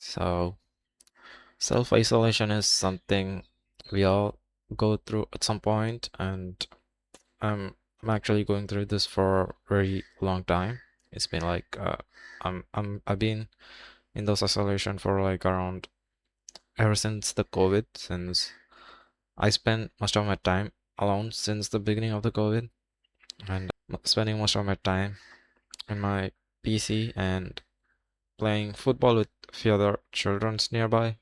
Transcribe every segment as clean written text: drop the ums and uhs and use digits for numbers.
So, self-isolation is something we all go through at some point, and I'm actually going through this for a very long time. It's been like I've been in those isolation for like around ever since the COVID, since I spent most of my time alone since the beginning of the COVID, and spending most of my time in my PC and playing football with a few other childrens nearby.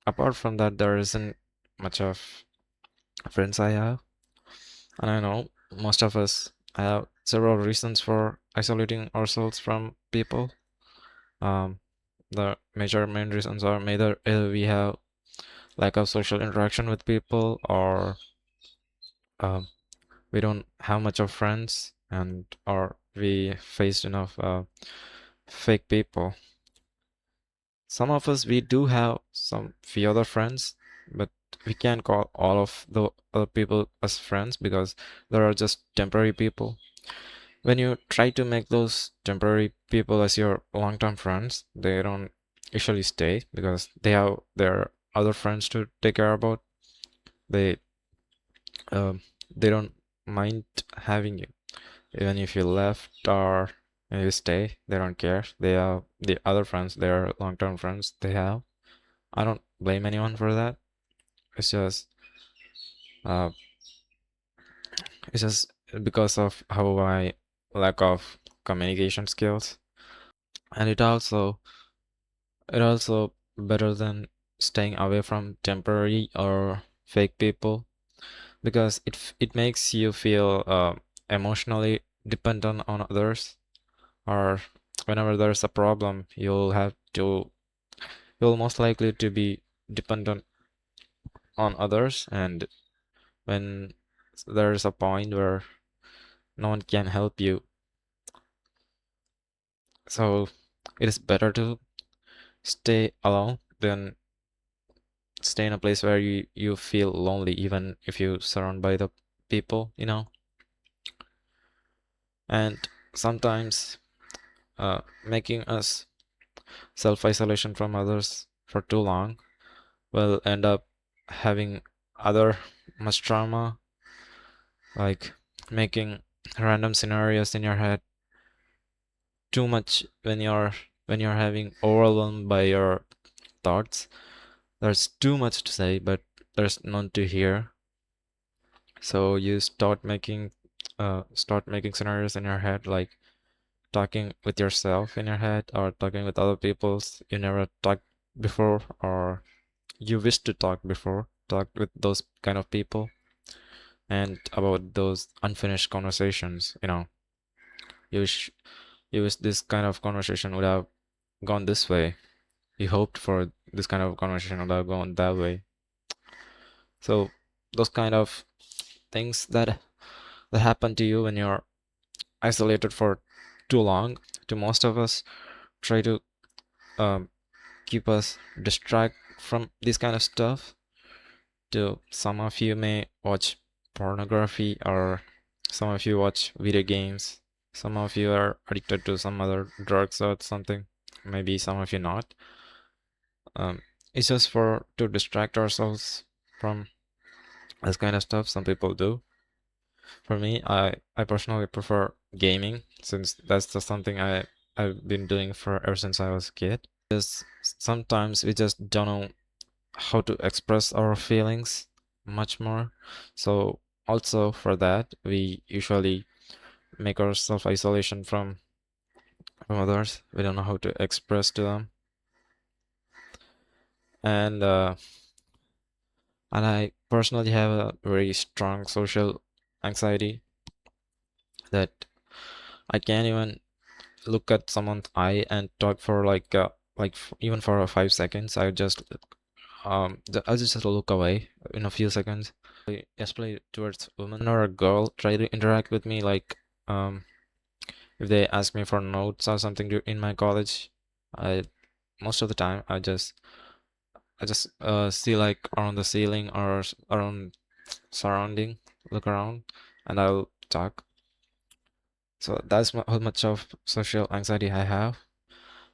Apart from that, there isn't much of friends I have, and I know most of us have several reasons for isolating ourselves from people. Um, the major main reasons are either we have lack of social interaction with people, or um, we don't have much of friends, and or we faced enough fake people. Some of us we do have some few other friends, but we can't call all of the other people as friends because they are just temporary people. When you try to make those temporary people as your long-term friends, they don't usually stay because they have their other friends to take care about. They um, they don't mind having you. Even if you left or you stay, they don't care. They have the other friends, their long-term friends they have. I don't blame anyone for that. It's just uh, it's just because of how I lack of communication skills, and it also better than staying away from temporary or fake people because it makes you feel emotionally dependent on others, or whenever there's a problem you'll most likely to be dependent on others, and when there's a point where no one can help you, so it is better to stay alone than stay in a place where you feel lonely even if you surround by the people. And sometimes making us self-isolation from others for too long will end up having other much trauma, like making random scenarios in your head too much when you're having overwhelmed by your thoughts. There's too much to say, but there's none to hear. So you start making scenarios in your head, like talking with yourself in your head or talking with other people's you never talked before, or you wish to talk with those kind of people, and about those unfinished conversations. You wish you wish this kind of conversation would have gone this way. You hoped for this kind of conversation would have gone that way. So those kind of things that happen to you when you're isolated for too long, to most of us, try to um, keep us distract from this kind of stuff. To some of you may watch pornography, or some of you watch video games, some of you are addicted to some other drugs or something, maybe some of you not. It's just for to distract ourselves from this kind of stuff. Some people do. For me, I personally prefer gaming, since that's just something I've been doing for ever since I was a kid. Because sometimes we just don't know how to express our feelings much more. So also for that, we usually make our self-isolation from others. We don't know how to express to them, and I personally have a very strong social anxiety that I can't even look at someone's eye and talk for even for 5 seconds. I just look away in a few seconds. Especially towards women or a girl try to interact with me, like if they ask me for notes or something in my college, I most of the time I just see like around the ceiling or around surrounding, look around, and I'll talk. So that's how much of social anxiety I have.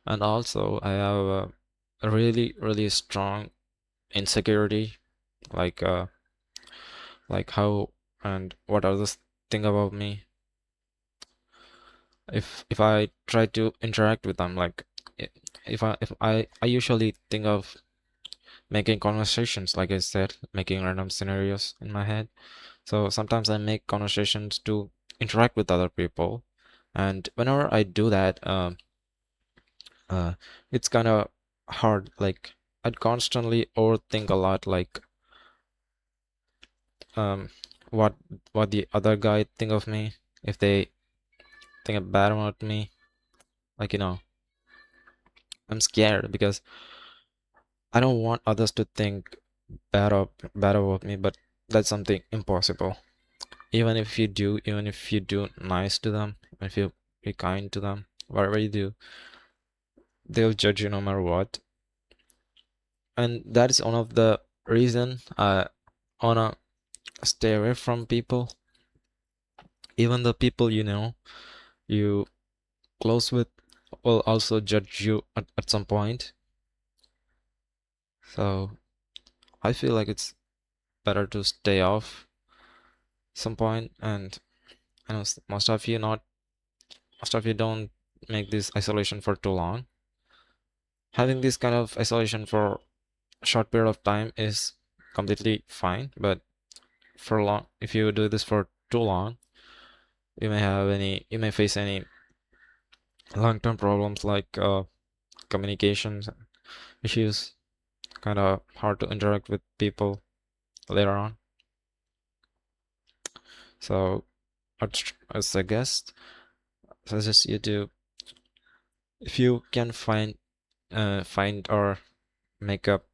And also I have a really really strong insecurity, like how and what others think about me. If I try to interact with them, like i- if I usually think of making conversations, like I said, making random scenarios in my head. So sometimes I make conversations to interact with other people, and whenever I do that, uh, it's kind of hard. Like I'd constantly overthink a lot, like um, what the other guy think of me, if they think bad about me. Like I'm scared because I don't want others to think bad about me, but that's something impossible. Even if you do nice to them, if you be kind to them, whatever you do, they'll judge you no matter what. And that's one of the reason I wanna stay away from people. Even the people you close with will also judge you at some point. So I feel like it's better to stay off some point. And I know most of you don't make this isolation for too long. Having this kind of isolation for a short period of time is completely fine, but for long, if you do this for too long, you may face any long-term problems like communications issues, kind of hard to interact with people later on. So as a guest, suggest you to, if you can find or make up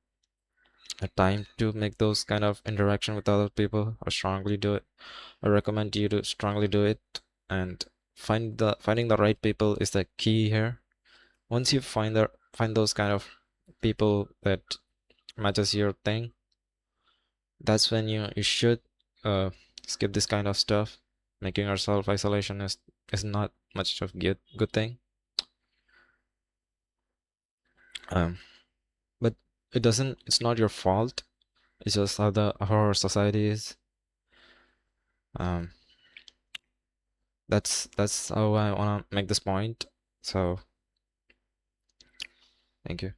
a time to make those kind of interaction with other people, I strongly do it. I recommend you to strongly do it. And finding the right people is the key here. Once you find those kind of people that matches your thing, that's when you should uh skip this kind of stuff. Making yourself isolation is not much of good thing. um but it's not your fault. It's just how our society is. um that's how I want to make this point. So thank you.